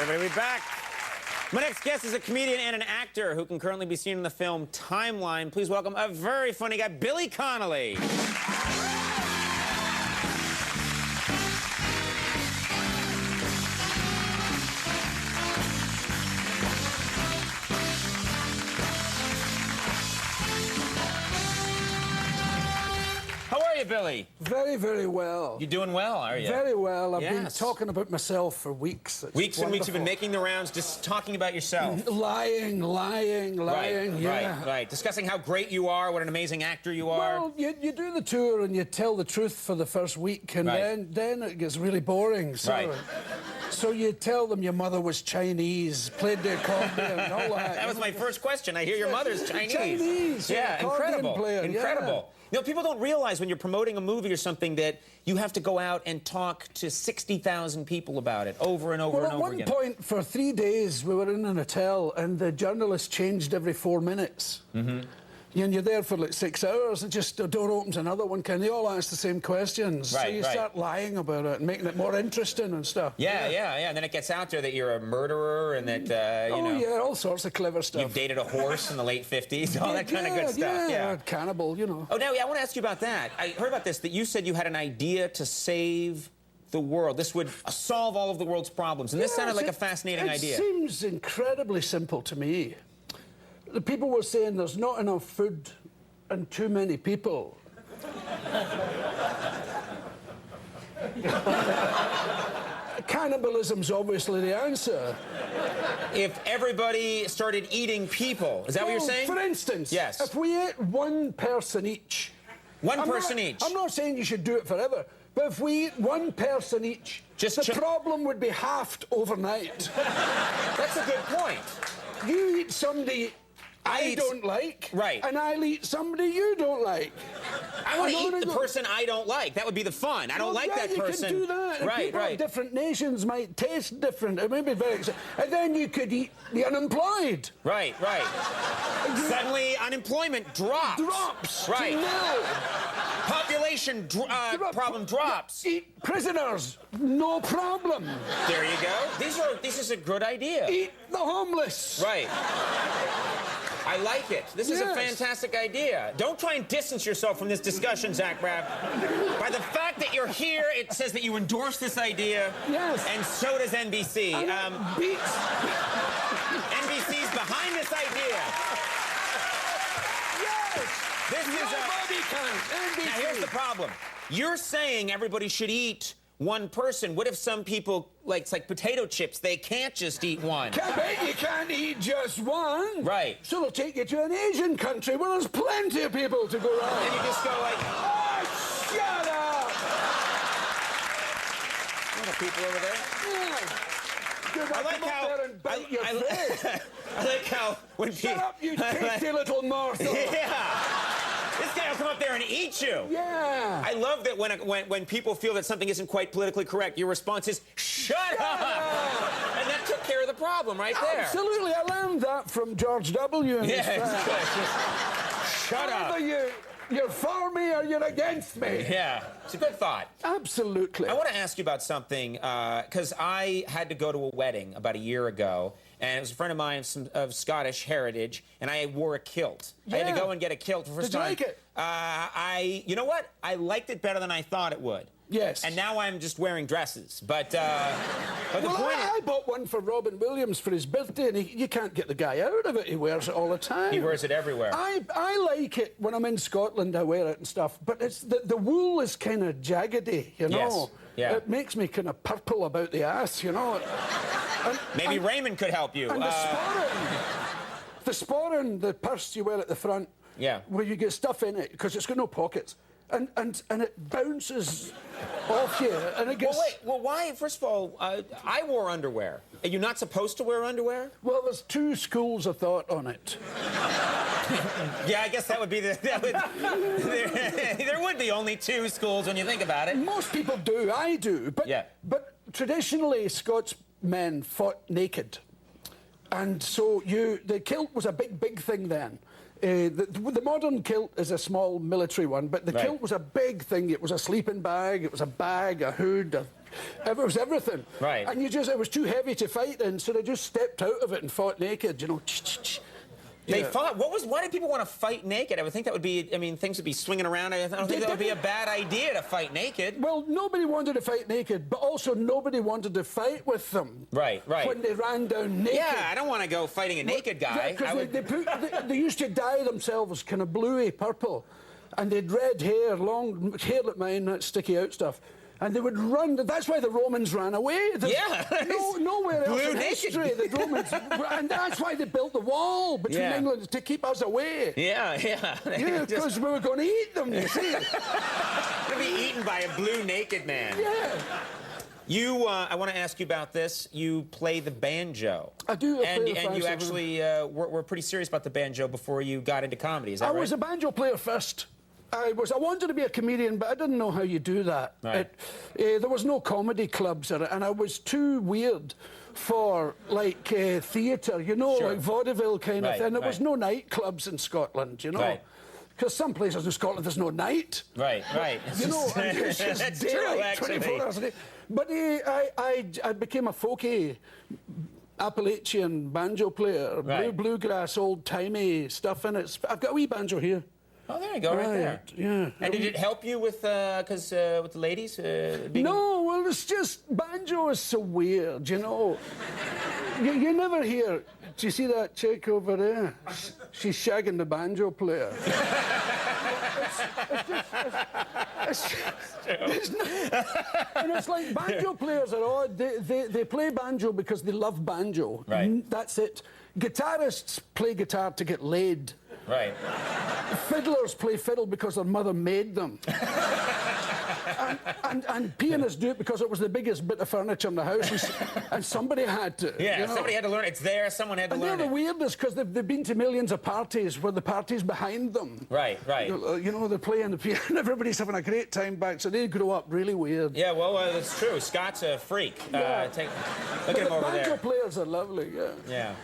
everybody. We're back. My next guest is a comedian and an actor who can currently be seen in the film Timeline. Please welcome a very funny guy, Billy Connolly. How are you, Billy? Very, very well. You doing well, are you? Very well. I've been Yes. talking about myself for weeks. It's Weeks and weeks wonderful. you've been making the rounds, just talking about yourself. Lying, Right, yeah. right. Discussing how great you are, what an amazing actor you are. Well, you do the tour and you tell the truth for the first week, and Right. then it gets really boring. So, Right. so you tell them your mother was Chinese, played the accordion, and all that. That was my first question. I hear your mother's Chinese. Chinese, Yeah, accordion incredible. player, Incredible. yeah. You know, people don't realize when you're promoting a movie or something that you have to go out and talk to 60,000 people about it over and over Well, and at over one again. point, for 3 days, we were in an hotel, and the journalist changed every 4 minutes. Mm-hmm. And you're there for like 6 hours, and just the door opens another one. Can they all ask the same questions? Right, so you start lying about it and making it more interesting and stuff. Yeah. And then it gets out there that you're a murderer and that, you know, yeah, all sorts of clever stuff. you've dated a horse in the late 50s, all that kind of good stuff. Yeah, cannibal, you know. Oh, now, I want to ask you about that. I heard about this, that you said you had an idea to save the world. This would solve all of the world's problems. And this sounded like a fascinating idea. It seems incredibly simple to me. The people were saying there's not enough food and too many people. Cannibalism's obviously the answer. If everybody started eating people, is that what you're saying? For instance, yes. If we ate one person each. One person each. I'm not saying you should do it forever, but if we eat one person each, the problem would be halved overnight. That's a good point. You eat somebody I don't like, right, and I'll eat somebody you don't like. I want to eat the person I don't like. That would be the fun. I don't like that person. You can do that. And people of different nations might taste different. It may be very exciting. And then you could eat the unemployed. Right. Suddenly, unemployment drops. Right. Population problem drops. Eat prisoners, no problem. There you go. This is a good idea. Eat the homeless. Right. I like it. This is a fantastic idea. Don't try and distance yourself from this discussion, Zach Braff. By the fact that you're here, it says that you endorse this idea. Yes. And so does NBC. NBC's behind this idea. Yes. Nobody can. NBC. Now, here's the problem. You're saying everybody should eat one person. What if some people, it's like potato chips, they can't just eat one? I bet you can't eat just one. Right. So they'll take you to an Asian country where there's plenty of people to go around. And you just go like, oh, shut up! A lot of people over there. Yeah. I like how... There and bite your face. I like how when people... Shut up, you tasty little morsel. Yeah. This guy will come up there and eat you. Yeah. I love that when people feel that something isn't quite politically correct, your response is, shut up! And that took care of the problem right there. Absolutely. I learned that from George W. Yeah, it's good. Shut up. Either you're for me or you're against me. Yeah, it's a good thought. Absolutely. I want to ask you about something, because I had to go to a wedding about a year ago, and it was a friend of mine of Scottish heritage, and I wore a kilt. Yeah. I had to go and get a kilt for the first time. Did you like it? You know what? I liked it better than I thought it would. Yes. And now I'm just wearing dresses. But the point I bought one for Robin Williams for his birthday, and you can't get the guy out of it. He wears it all the time. He wears it everywhere. I like it when I'm in Scotland. I wear it and stuff. But it's the wool is kind of jaggedy, you know. Yes. Yeah. It makes me kind of purple about the ass, you know. Maybe Raymond could help you. And the sporran, the purse you wear at the front, where you get stuff in it because it's got no pockets. And it bounces off you, and it gets... Well, why? First of all, I wore underwear. Are you not supposed to wear underwear? Well, there's two schools of thought on it. Yeah, I guess that would be there would be only two schools when you think about it. Most people do. I do. But traditionally, Scots men fought naked. And so the kilt was a big thing then. The modern kilt is a small military one, but the kilt was a big thing. It was a sleeping bag, it was a bag, a hood, It was everything. Right. And it was too heavy to fight in, so they just stepped out of it and fought naked, you know. They fought. Why did people want to fight naked? I would think that would be, I mean, things would be swinging around. I don't think that would be a bad idea to fight naked. Well, nobody wanted to fight naked, but also nobody wanted to fight with them. Right. When they ran down naked. Yeah, I don't want to go fighting a naked guy. Yeah, because they used to dye themselves kind of bluey purple, and they'd red hair, long hair like mine, that sticky out stuff. And they would run. That's why the Romans ran away. Nowhere else in history the Romans. And that's why they built the wall between England, to keep us away. Yeah. Because we were going to eat them, you see. To be eaten by a blue naked man. Yeah. I want to ask you about this. You play the banjo. I do. And you actually were pretty serious about the banjo before you got into comedy, is that right? I was a banjo player first. I wanted to be a comedian, but I didn't know how you do that. Right. There was no comedy clubs, and I was too weird for, like, theatre, you know, like vaudeville kind of thing. There was no nightclubs in Scotland, you know. Right. Because some places in Scotland there's no night. Right. You know, it's just That's daylight, true, 24 hours a day. But I became a folky Appalachian banjo player, bluegrass, old-timey stuff in it. I've got a wee banjo here. Oh, there you go, right there. Yeah. And did it help you with with the ladies? No, well, it's just banjo is so weird, you know. You never hear. Do you see that chick over there? She's shagging the banjo player. And it's like banjo players are odd. They play banjo because they love banjo. Right. That's it. Guitarists play guitar to get laid. Right. Fiddlers play fiddle because their mother made them. and pianists do it because it was the biggest bit of furniture in the house, and somebody had to. Yeah, you know? Somebody had to learn. It's there. Someone had to learn. And they're the weirdest because they've been to millions of parties where the party's behind them. Right. You know, they're playing the piano and everybody's having a great time back, so they grow up really weird. Yeah, well, that's true. Scott's a freak. Look at him over there. Banjo players are lovely, Yeah.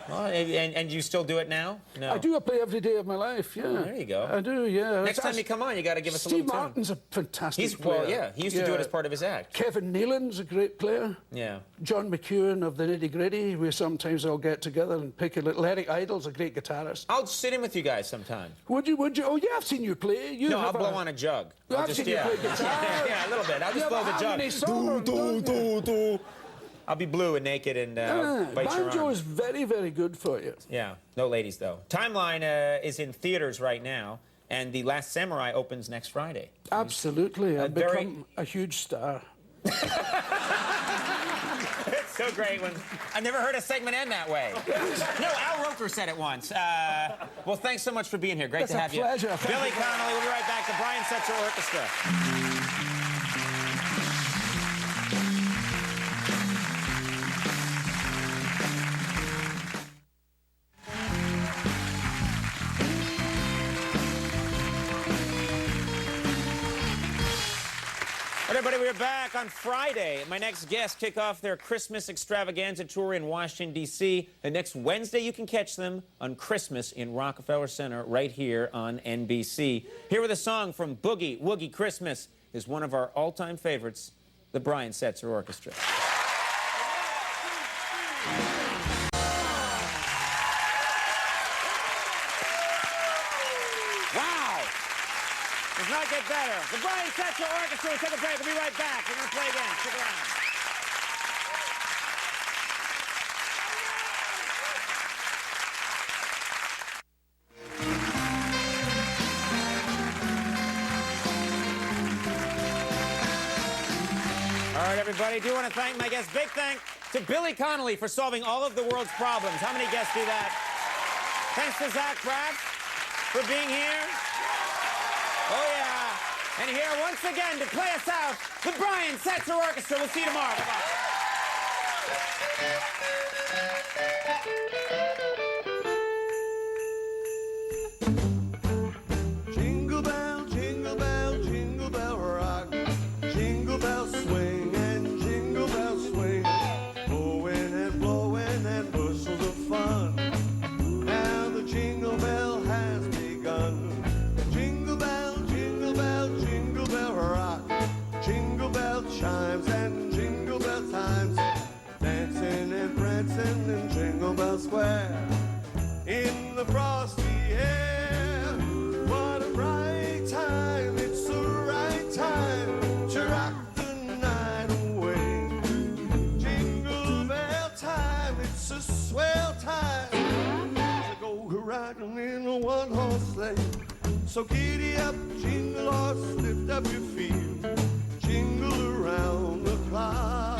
Well, and you still do it now? No. I do. I play every day of my life, Oh, there you go. I do, yeah. Next time you come on, you got to give us a little Steve tune. Martin's a fantastic player. Well, yeah, he used to do it as part of his act. Kevin Nealon's a great player. Yeah. John McEwen of the Nitty Gritty. We sometimes all get together and pick a little. Eric Idle's a great guitarist. I'll sit in with you guys sometime. Would you? Oh, yeah, I've seen you play. I'll blow on a jug. I've seen you play guitar. Yeah, a little bit. I'll just blow the jug. I'll be blue and naked and bite your arm. Banjo is very, very good for you. Yeah, no ladies, though. Timeline is in theaters right now, and The Last Samurai opens next Friday. Absolutely. I've become a huge star. It's so great when... I've never heard a segment end that way. No, Al Roker said it once. Well, thanks so much for being here. Great to have you. It's a pleasure. Billy Connolly, we'll be right back. The Brian Setzer Orchestra. Everybody, we're back on Friday. My next guests kick off their Christmas extravaganza tour in Washington, D.C. And next Wednesday, you can catch them on Christmas in Rockefeller Center right here on NBC. Here with a song from Boogie Woogie Christmas is one of our all-time favorites, the Brian Setzer Orchestra. Does not get better. The Brian Setzer Orchestra will take a break. We'll be right back. We're going to play again. Stick around. All right, everybody. I do want to thank my guests. Big thank to Billy Connolly for solving all of the world's problems. How many guests do that? Thanks to Zach Braff for being here. Oh, yeah. And here once again to play us out, the Brian Setzer Orchestra. We'll see you tomorrow. Jingle bell, jingle bell, jingle bell rock. Jingle bell swing and jingle bell swing. Blowing and blowing and bushels of fun. Now the jingle bell has begun. Jingle bell, jingle bell, jingle bell rock. Jingle bell chimes and So giddy up, jingle horse, lift up your feet, jingle around the clock.